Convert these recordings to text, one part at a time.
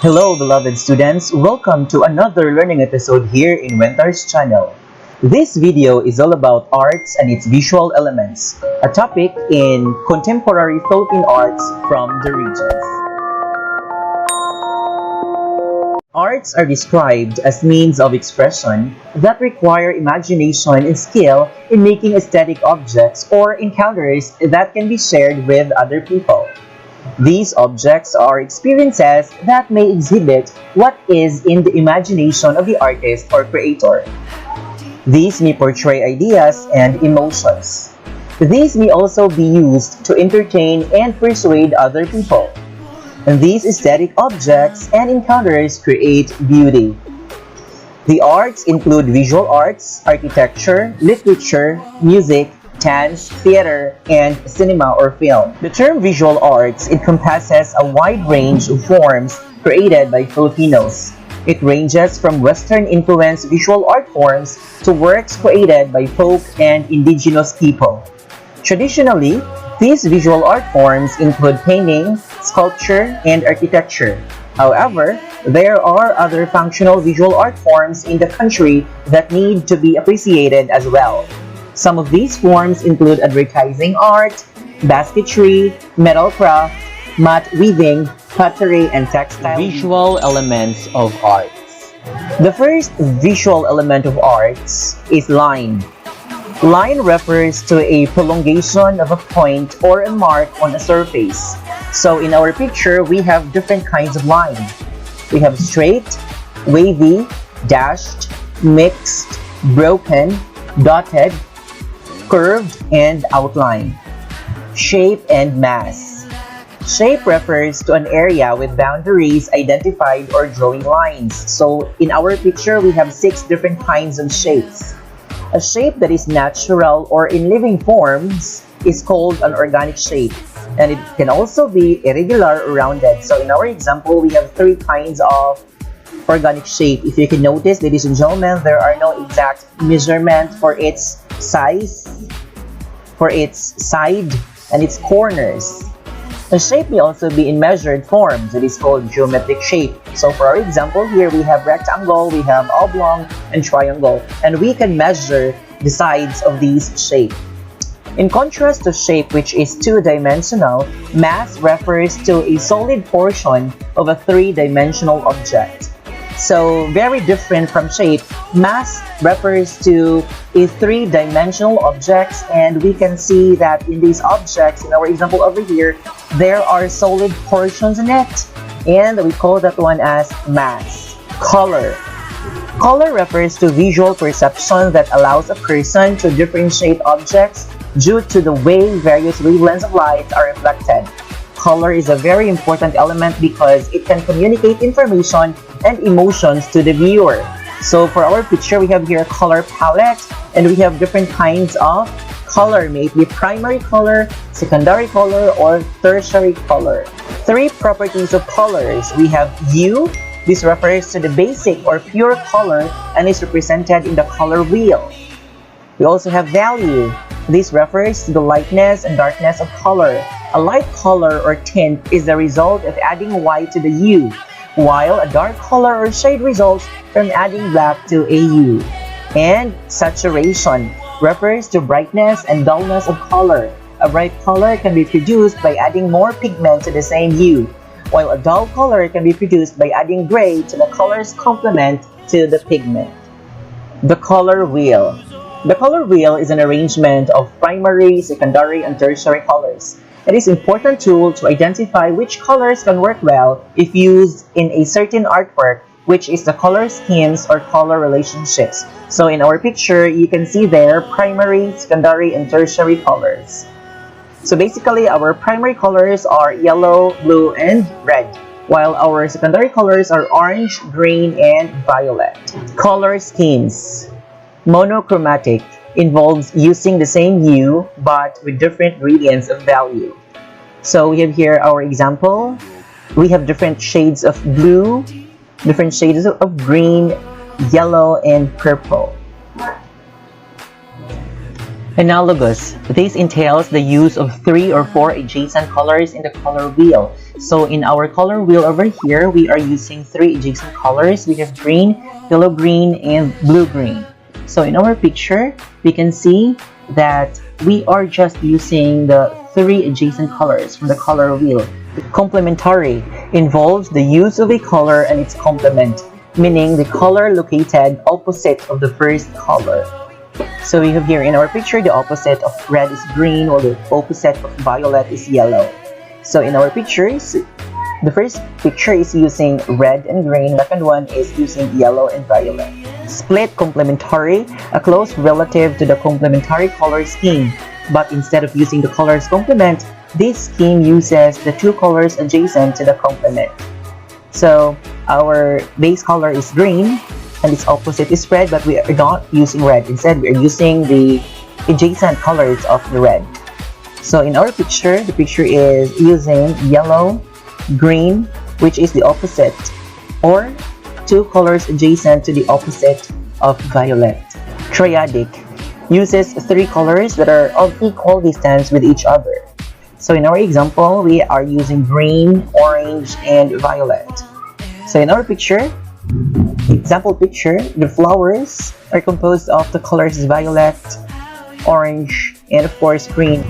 Hello, beloved students. Welcome to another learning episode here in Wentar's channel. This video is all about arts and its visual elements, a topic in contemporary Philippine arts from the regions. Arts are described as means of expression that require imagination and skill in making aesthetic objects or encounters that can be shared with other people. These objects are experiences that may exhibit what is in the imagination of the artist or creator. These may portray ideas and emotions. These may also be used to entertain and persuade other people. And these aesthetic objects and encounters create beauty. The arts include visual arts, architecture, literature, music, dance, theater, and cinema or film. The term visual arts encompasses a wide range of forms created by Filipinos. It ranges from Western-influenced visual art forms to works created by folk and indigenous people. Traditionally, these visual art forms include painting, sculpture, and architecture. However, there are other functional visual art forms in the country that need to be appreciated as well. Some of these forms include advertising art, basketry, metal craft, mat weaving, pottery, and textile. Visual elements of arts. The first visual element of arts is line. Line refers to a prolongation of a point or a mark on a surface. So in our picture, we have different kinds of line. We have straight, wavy, dashed, mixed, broken, dotted, curved, and outline. Shape and mass. Shape refers to an area with boundaries identified or drawing lines. So in our picture, we have 6 different kinds of shapes. A shape that is natural or in living forms is called an organic shape. And it can also be irregular or rounded. So in our example, we have 3 kinds of organic shape. If you can notice, ladies and gentlemen, there are no exact measurement for its size, for its side, and its corners. A shape may also be in measured forms. It is called geometric shape. So for our example here, we have rectangle, we have oblong, and triangle. And we can measure the sides of these shapes. In contrast to shape, which is 2-dimensional, mass refers to a solid portion of a 3-dimensional object. So, very different from shape, mass refers to a 3-dimensional objects, and we can see that in these objects, in our example over here, there are solid portions in it, and we call that one as mass. Color. Color refers to visual perception that allows a person to differentiate objects due to the way various wavelengths of light are reflected. Color is a very important element because it can communicate information and emotions to the viewer. So for our picture, we have here a color palette, and we have different kinds of color, maybe primary color, secondary color, or tertiary color. 3 properties of colors. We have hue. This refers to the basic or pure color and is represented in the color wheel. We also have value. This refers to the lightness and darkness of color. A light color or tint is the result of adding white to the hue, while a dark color or shade results from adding black to a hue. And saturation refers to brightness and dullness of color. A bright color can be produced by adding more pigment to the same hue, while a dull color can be produced by adding gray to the color's complement to the pigment. The color wheel. The color wheel is an arrangement of primary, secondary, and tertiary colors. It is an important tool to identify which colors can work well if used in a certain artwork, which is the color schemes or color relationships. So in our picture, you can see there primary, secondary, and tertiary colors. So basically, our primary colors are yellow, blue, and red, while our secondary colors are orange, green, and violet. Color schemes. Monochromatic involves using the same hue but with different gradients of value. So we have here our example. We have different shades of blue, different shades of green, yellow, and purple. Analogous. This entails the use of 3 or 4 adjacent colors in the color wheel. So in our color wheel over here, we are using 3 adjacent colors. We have green, yellow green, and blue green. So in our picture, we can see that we are just using the 3 adjacent colors from the color wheel. Complementary involves the use of a color and its complement, meaning the color located opposite of the first color. So we have here in our picture, the opposite of red is green, while the opposite of violet is yellow. So in our pictures, the first picture is using red and green, the second one is using yellow and violet. Split complementary, a close relative to the complementary color scheme, but instead of using the colors complement, this scheme uses the 2 colors adjacent to the complement. So our base color is green, and its opposite is red, but we are not using red. Instead, we are using the adjacent colors of the red. So in our picture, the picture is using yellow, green, which is the opposite, or 2 colors adjacent to the opposite of violet. Triadic uses 3 colors that are of equal distance with each other. So in our example, we are using green, orange, and violet. So in our picture, example picture, the flowers are composed of the colors violet, orange, and of course green.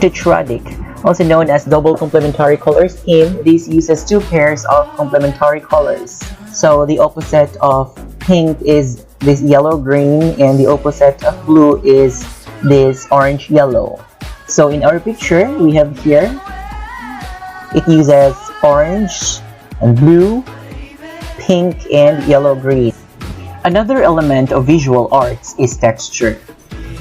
Tetradic, also known as double complementary color scheme, this uses 2 pairs of complementary colors. So the opposite of pink is this yellow-green, and the opposite of blue is this orange-yellow. So in our picture, we have here, it uses orange and blue, pink, and yellow-green. Another element of visual arts is texture.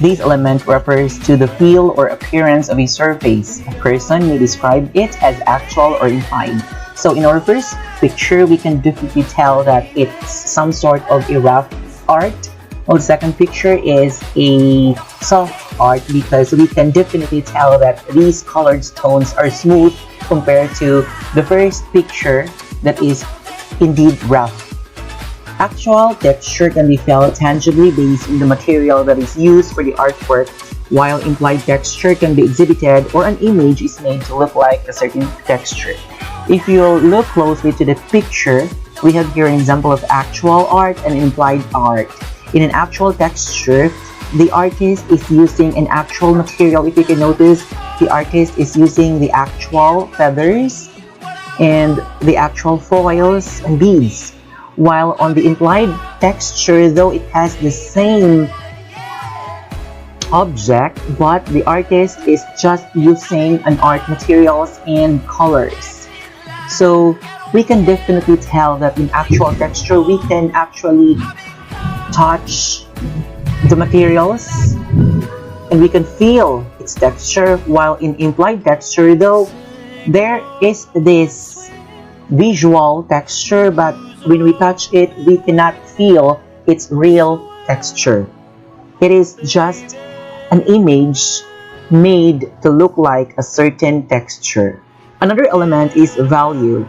This element refers to the feel or appearance of a surface. A person may describe it as actual or implied. So in our first picture, we can definitely tell that it's some sort of a rough art, while the second picture is a soft art, because we can definitely tell that these colored tones are smooth compared to the first picture that is indeed rough. Actual texture can be felt tangibly based on the material that is used for the artwork, while implied texture can be exhibited or an image is made to look like a certain texture. If you look closely to the picture, we have here an example of actual art and implied art. In an actual texture, the artist is using an actual material. If you can notice, the artist is using the actual feathers and the actual foils and beads. While on the implied texture, though it has the same object, but the artist is just using an art materials and colors. So we can definitely tell that in actual texture, we can actually touch the materials and we can feel its texture, while in implied texture, though there is this visual texture, but when we touch it, we cannot feel its real texture. It is just an image made to look like a certain texture. Another element is value.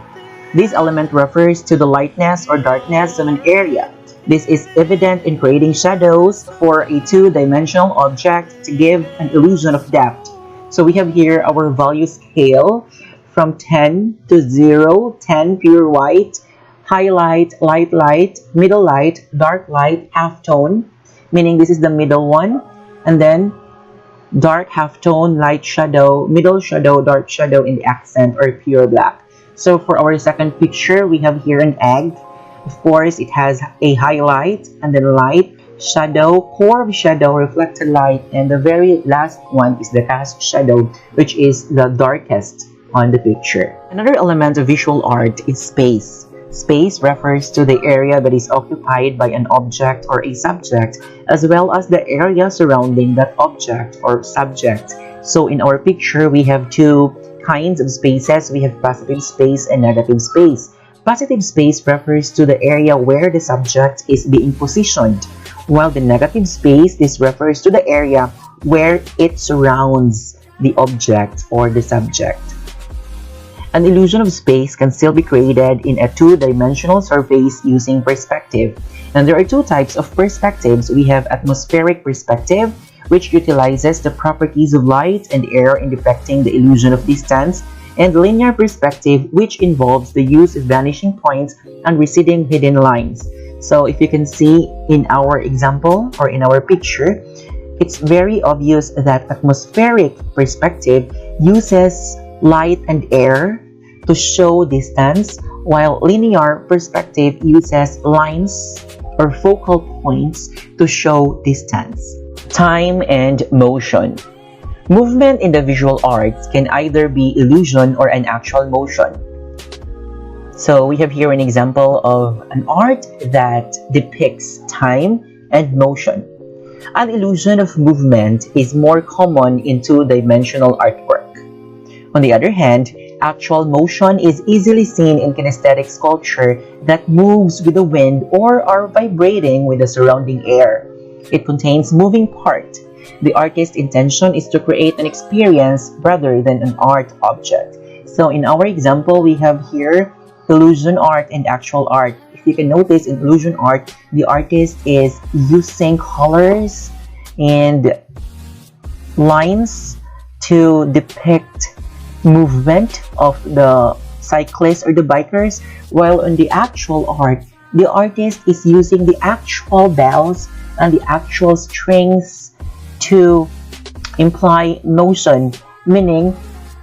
This element refers to the lightness or darkness of an area. This is evident in creating shadows for a 2-dimensional object to give an illusion of depth. So we have here our value scale from 10 to 0, 10 pure white, highlight, light light, middle light, dark light, halftone, meaning this is the middle one, and then dark halftone, light shadow, middle shadow, dark shadow in the accent, or pure black. So for our second picture, we have here an egg. Of course, it has a highlight and then light, shadow, core of shadow, reflected light, and the very last one is the cast shadow, which is the darkest on the picture. Another element of visual art is space. Space refers to the area that is occupied by an object or a subject, as well as the area surrounding that object or subject. So in our picture, we have 2 kinds of spaces. We have positive space and negative space. Positive space refers to the area where the subject is being positioned, while the negative space, this refers to the area where it surrounds the object or the subject. An illusion of space can still be created in a 2-dimensional surface using perspective. And there are 2 types of perspectives. We have atmospheric perspective, which utilizes the properties of light and air in depicting the illusion of distance, and linear perspective, which involves the use of vanishing points and receding hidden lines. So if you can see in our example or in our picture, it's very obvious that atmospheric perspective uses light and air to show distance, while linear perspective uses lines or focal points to show distance. Time and motion. Movement in the visual arts can either be illusion or an actual motion. So we have here an example of an art that depicts time and motion. An illusion of movement is more common in two-dimensional artwork. On the other hand, actual motion is easily seen in kinesthetic sculpture that moves with the wind or are vibrating with the surrounding air. It contains moving part. The artist's intention is to create an experience rather than an art object. So in our example, we have here illusion art and actual art. If you can notice, in illusion art, the artist is using colors and lines to depict movement of the cyclists or the bikers, while on the actual art, the artist is using the actual bells and the actual strings to imply motion, meaning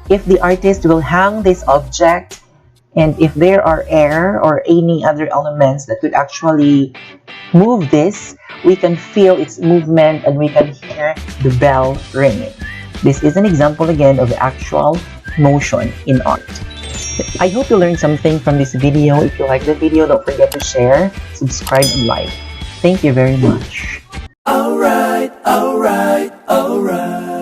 if the artist will hang this object and if there are air or any other elements that could actually move this, we can feel its movement and we can hear the bell ringing. This is an example again of actual motion in art. I hope you learned something from this video. If you like the video, don't forget to share, subscribe, and like. Thank you very much. Alright, alright, alright.